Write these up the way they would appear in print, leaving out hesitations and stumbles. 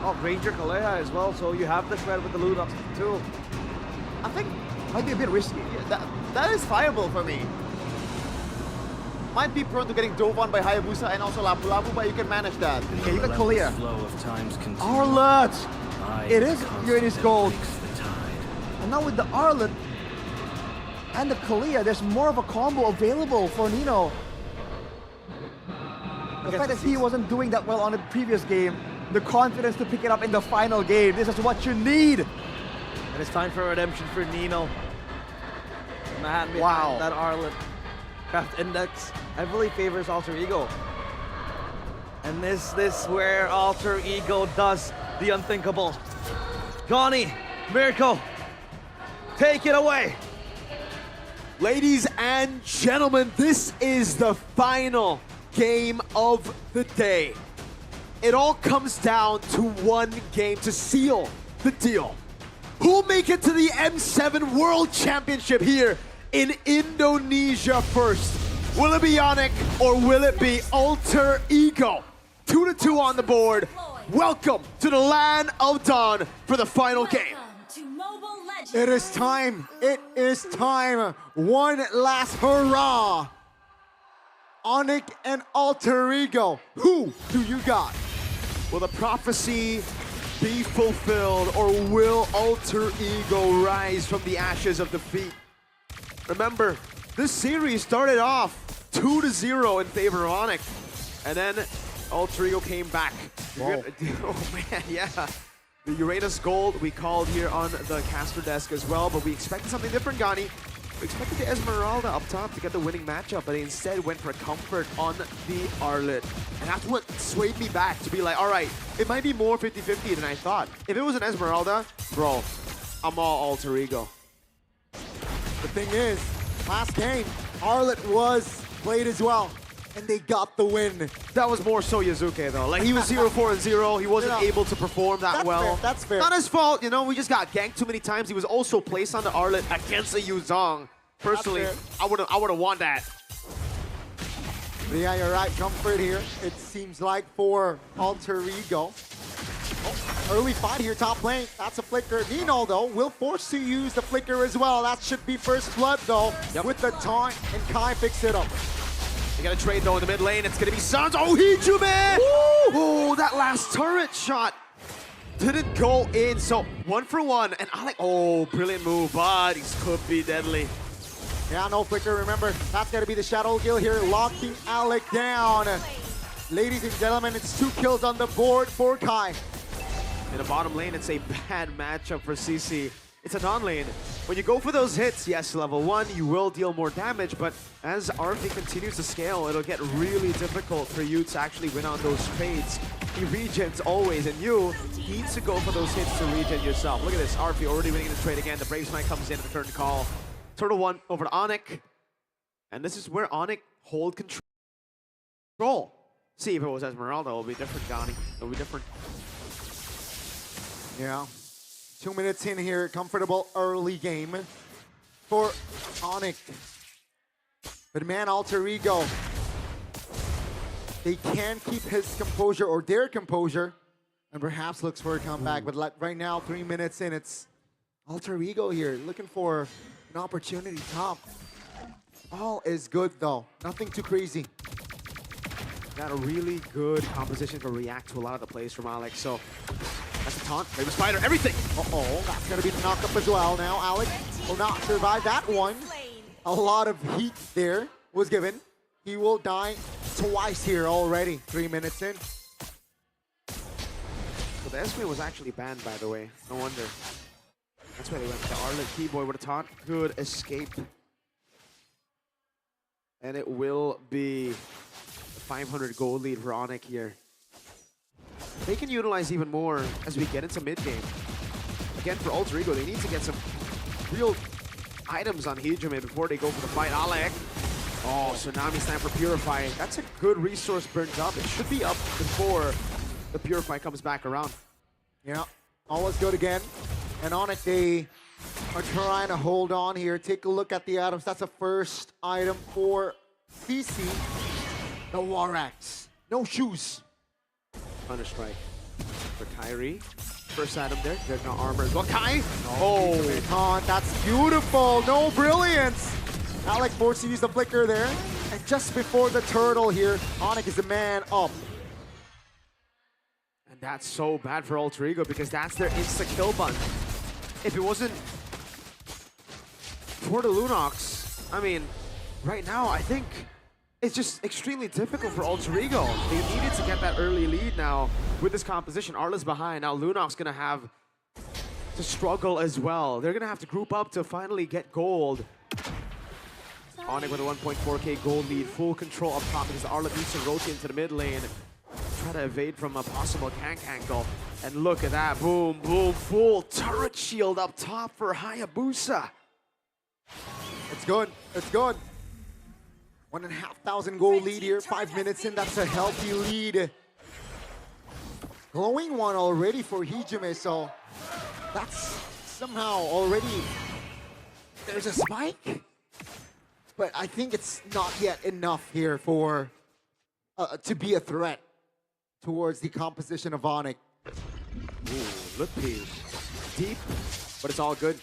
Oh, Ranger Kalea as well, so you have the threat with the loot ups too. I think might be a bit risky. That is viable for me. Might be prone to getting dove on by Hayabusa and also Lapu Lapu, but you can manage that. Okay, you got Kalea. Arlet! It is Uranus Gold. And now with the Arlet and the Kalea, there's more of a combo available for Nino. The fact that he wasn't doing that well on the previous game, the confidence to pick it up in the final game, this is what you need. And it's time for redemption for Nino. Man, wow. That Arlet craft index heavily favors Alter Ego. And this where Alter Ego does the unthinkable. Johnny, Mirko, take it away. Ladies and gentlemen, this is the final game of the day. It all comes down to one game to seal the deal. Who'll make it to the M7 World Championship here in Indonesia first? Will it be Onic or will it be Alter Ego? 2-2 on the board. Welcome to the land of Dawn for the final game. It is time. It is time. One last hurrah. Onic and Alter Ego. Who do you got? Will the prophecy be fulfilled, or will Alter Ego rise from the ashes of defeat? Remember, this series started off 2-0 in favor of Onic, and then Alter Ego came back. Oh man, yeah. The Uranus Gold we called here on the caster desk as well, but we expected something different, Gani. We expected the Esmeralda up top to get the winning matchup, but they instead went for comfort on the Arlet. And that's what swayed me back to be like, all right, it might be more 50-50 than I thought. If it was an Esmeralda, bro, I'm all Alter Ego. The thing is, last game, Arlet was played as well, and they got the win. That was more so Yazuke though. Like he was 0-4-0, he wasn't able to perform that well. That's fair. Not his fault, you know, we just got ganked too many times. He was also placed on the Arlet against a Yuzong. Personally, I would've won that. Yeah, you're right. Comfort here, it seems like, for Alter Ego. Oh, early fight here, top lane. That's a flicker. Nino, though, will force to use the flicker as well. That should be first blood, though, with the taunt, and Kai picks it up. They got a trade, though, in the mid lane. It's gonna be Suns. Oh, Hijume! Oh, that last turret shot didn't go in. So 1 for 1, and Alec, oh, brilliant move, but he could be deadly. Yeah, no flicker. Remember, that's going to be the Shadow Kill here, locking Alec down. Ladies and gentlemen, it's 2 kills on the board for Kai. In the bottom lane, it's a bad matchup for CC. It's a non-lane. When you go for those hits, yes, level 1, you will deal more damage, but as RP continues to scale, it'll get really difficult for you to actually win on those trades. He regens always, and you need to go for those hits to regen yourself. Look at this, RP already winning the trade again. The Brave Knight comes in at the turn call. Turtle 1 over to Onic. And this is where Onic hold control. See, if it was Esmeralda, it would be different, Gani. It would be different. Yeah. 2 minutes in here, comfortable early game for Onic. But man, Alter Ego, they can keep his composure, or their composure, and perhaps looks for a comeback. But like right now, 3 minutes in, it's Alter Ego here, looking for an opportunity top. All is good though, nothing too crazy. Got a really good composition to react to a lot of the plays from Alex. So that's a taunt, Raven Spider, everything. Uh-oh, that's gonna be the knock-up as well now. Alex will not survive that one. A lot of heat there was given. He will die twice here already, 3 minutes in. So the Esme was actually banned, by the way. No wonder. That's why they went to the Arlet Keyboy with a taunt. Good escape. And it will be a 500 gold lead for Onic here. They can utilize even more as we get into mid-game. Again, for Alter Ego, they need to get some real items on Hijume before they go for the fight. Alec. Oh, Tsunami Sniper Purify. That's a good resource burned up. It should be up before the Purify comes back around. Yeah, always good again. And Onic, they are trying to hold on here. Take a look at the items. That's the first item for CC. The War Axe. No shoes. Thunderstrike. For Kyrie. First item there. There's no armor as well. Kai! Oh, that's beautiful. No brilliance. Alec forced to use the flicker there. And just before the turtle here, Onic is the man up. And that's so bad for Alter Ego because that's their insta-kill button. If it wasn't for the Lunox, I mean, right now, I think it's just extremely difficult for Alter Ego. They needed to get that early lead now with this composition. Arla's behind. Now Lunox gonna have to struggle as well. They're gonna have to group up to finally get gold. Onic with a 1.4k gold lead, full control up top because Arla needs to rotate into the mid lane. Try to evade from a possible gank angle. And look at that, boom, boom, full turret shield up top for Hayabusa. It's good, it's good. 1,500 gold lead here, 5 minutes in, that's a healthy lead. Glowing one already for Hijime, so that's somehow already, there's a spike. But I think it's not yet enough here for, to be a threat towards the composition of Onic. Ooh, Lutpi. Deep, but it's all good.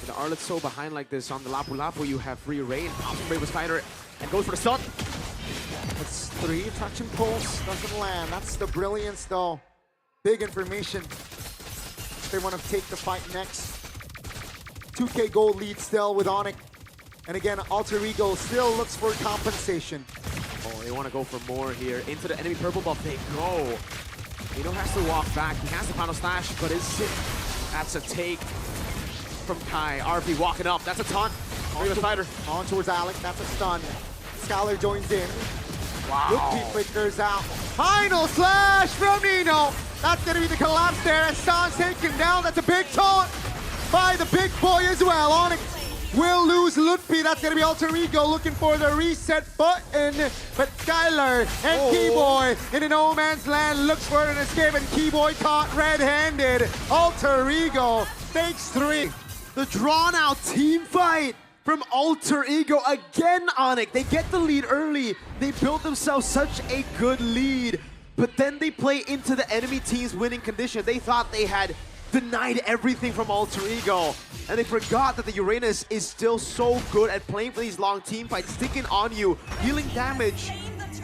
The Arlet's so behind like this on the Lapu Lapu, you have free reign. Pops Brave Spider and goes for the stun. That's 3, touch and pulse, doesn't land. That's the brilliance though. Big information. They want to take the fight next. 2k gold lead still with Onic. And again, Alter Ego still looks for compensation. Oh, they want to go for more here. Into the enemy purple buff they go. Nino has to walk back. He has the final slash, but is it? That's a take from Kai. RP walking up. That's a taunt. Spider. On towards Alec. That's a stun. Skylar joins in. Wow. Lutpi flickers out. Final slash from Nino. That's going to be the collapse there. And Stan's taken down. That's a big taunt by the big boy as well. Onic will lose Lutpi. That's going to be Alter Ego looking for the reset button. But Skylar and Keyboy in a no man's land looks for an escape, and Keyboy caught red-handed. Alter Ego takes 3. The drawn-out team fight from Alter Ego again, Onic. They get the lead early. They build themselves such a good lead, but then they play into the enemy team's winning condition. They thought they had denied everything from Alter Ego, and they forgot that the Uranus is still so good at playing for these long team fights, sticking on you, dealing damage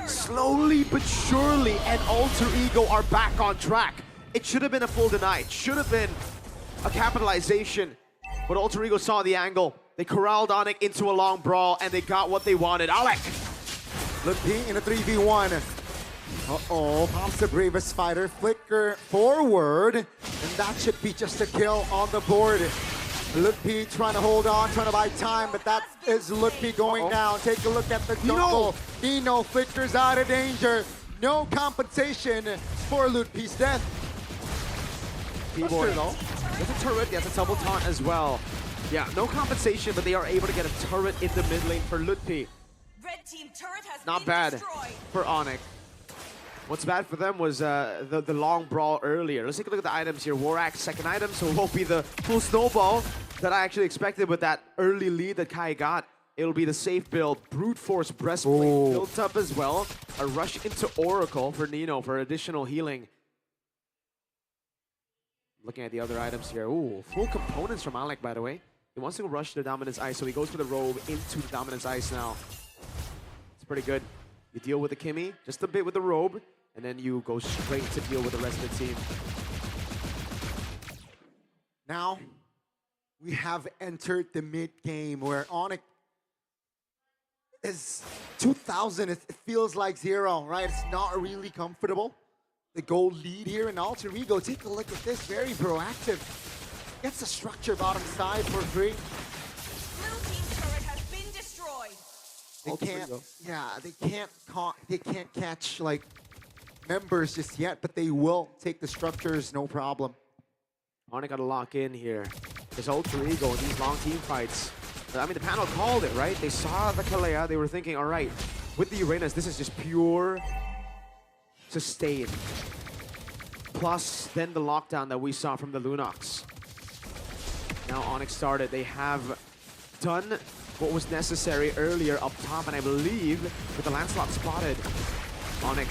slowly but surely, and Alter Ego are back on track. It should have been a full deny. It should have been a capitalization, but Alter Ego saw the angle. They corralled Onic into a long brawl, and they got what they wanted. Alec! Lutpi in a 3v1. Uh-oh, pops the bravest fighter, flicker forward, and that should be just a kill on the board. Lutpi trying to hold on, trying to buy time, but that is Lutpi going down. Take a look at the jungle. Eno flickers out of danger. No compensation for Lutpi's death. Keyboard though. Gets a turret, gets a double taunt as well. Yeah, no compensation, but they are able to get a turret in the mid lane for Lutpi. Red team turret has Not been bad destroyed. for Onic. What's bad for them was the long brawl earlier. Let's take a look at the items here. War Axe, second item, so it won't be the full snowball that I actually expected with that early lead that Kai got. It'll be the safe build. Brute Force Breastplate built up as well. A rush into Oracle for Nino for additional healing. Looking at the other items here. Ooh, full components from Alec, by the way. He wants to go rush the Dominance Ice, so he goes for the robe into the Dominance Ice now. It's pretty good. You deal with the Kimmy, just a bit with the robe, and then you go straight to deal with the rest of the team. Now, we have entered the mid-game where Onic is 2,000. It feels like 0, right? It's not really comfortable. The gold lead here in Alter Ego. Take a look at this, very proactive. Gets the structure bottom side for free. Blue team turret has been destroyed. They can't catch like members just yet, but they will take the structures, no problem. Onic got to lock in here. This Alter Ego in these long team fights. I mean, the panel called it, right? They saw the Kalea. They were thinking, all right, with the Uranus, this is just pure sustain. Plus, then the lockdown that we saw from the Lunox. Now Onic started. They have done what was necessary earlier up top, and I believe with the Lancelot spotted, Onic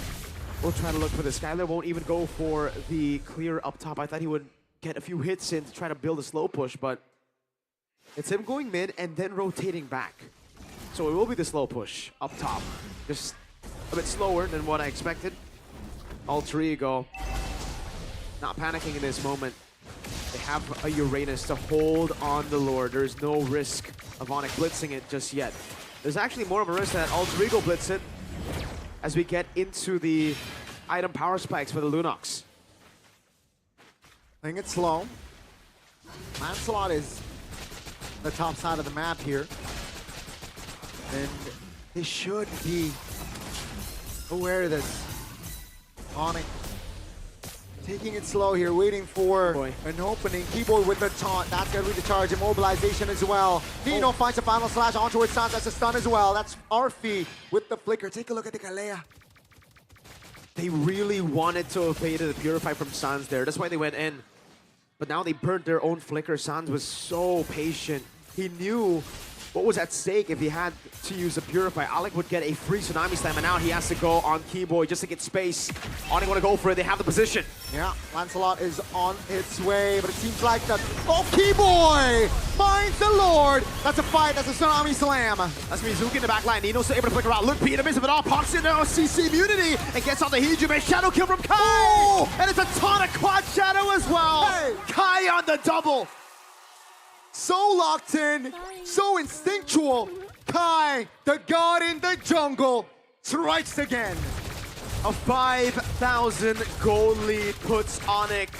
We'll try to look for this. Skylar won't even go for the clear up top. I thought he would get a few hits in to try to build a slow push, but it's him going mid and then rotating back. So it will be the slow push up top. Just a bit slower than what I expected. Alter Ego not panicking in this moment. They have a Uranus to hold on the Lord. There's no risk of Onic blitzing it just yet. There's actually more of a risk that Alter Ego blitz it as we get into the item power spikes for the Lunox. Playing it slow. Lancelot is the top side of the map here. And they should be aware of this. Onic taking it slow here, waiting for an opening. Keyboard with the taunt. That's going to be the charge. Immobilization as well. Nino finds a final slash onto its stance. That's a stun as well. That's Arfi with the flicker. Take a look at the Kalea. They really wanted to evade the Purify from Sans there. That's why they went in. But now they burnt their own flicker. Sans was so patient. He knew what was at stake if he had to use a Purify. Alec would get a free Tsunami Slam, and now he has to go on Keyboy just to get space. Onic want to go for it. They have the position. Yeah, Lancelot is on its way, but it seems like that. Oh, Keyboy finds the Lord. That's a fight. That's a Tsunami Slam. That's Mizuki in the back line. Nino's able to flicker out. Look, Peter misses it all. Pox in there on CC immunity and gets on the Hijime. Shadow kill from Kai. Oh! And it's a ton of quad shadow as well. Hey. Kai on the double. So locked in, so instinctual. Kai, the god in the jungle, strikes again. A 5,000 goal lead puts Onic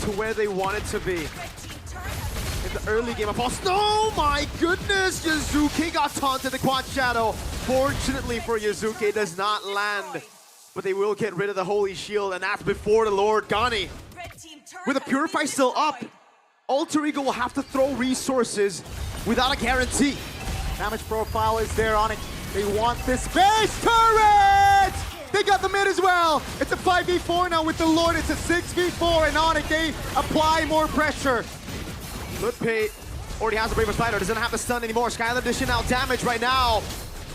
to where they want it to be. Red team turret has been In the early game of Pulse. Oh my goodness! Yazuki got taunted the quad shadow. Fortunately for Yazuki, it does not land. But they will get rid of the Holy Shield, and that's before the Lord Gani. Red team turret With the has Purify been still up, destroyed. Alter Ego will have to throw resources without a guarantee. Damage profile is there on it. They want this base turret! They got the mid as well. It's a 5v4 now with the Lord. It's a 6v4, and Onic, they apply more pressure. Lutpe already has the Braver Spider, doesn't have the stun anymore. Skylar dishing out damage right now.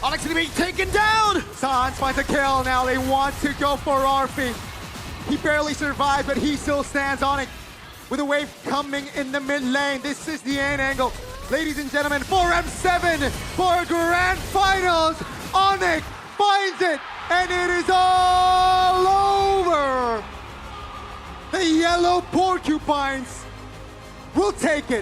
Onic's gonna be taken down! Sans finds a kill now. They want to go for Arfi. He barely survived, but he still stands on it. With a wave coming in the mid lane. This is the end angle. Ladies and gentlemen, 4M7 for Grand Finals. Onic finds it, and it is all over. The yellow porcupines will take it.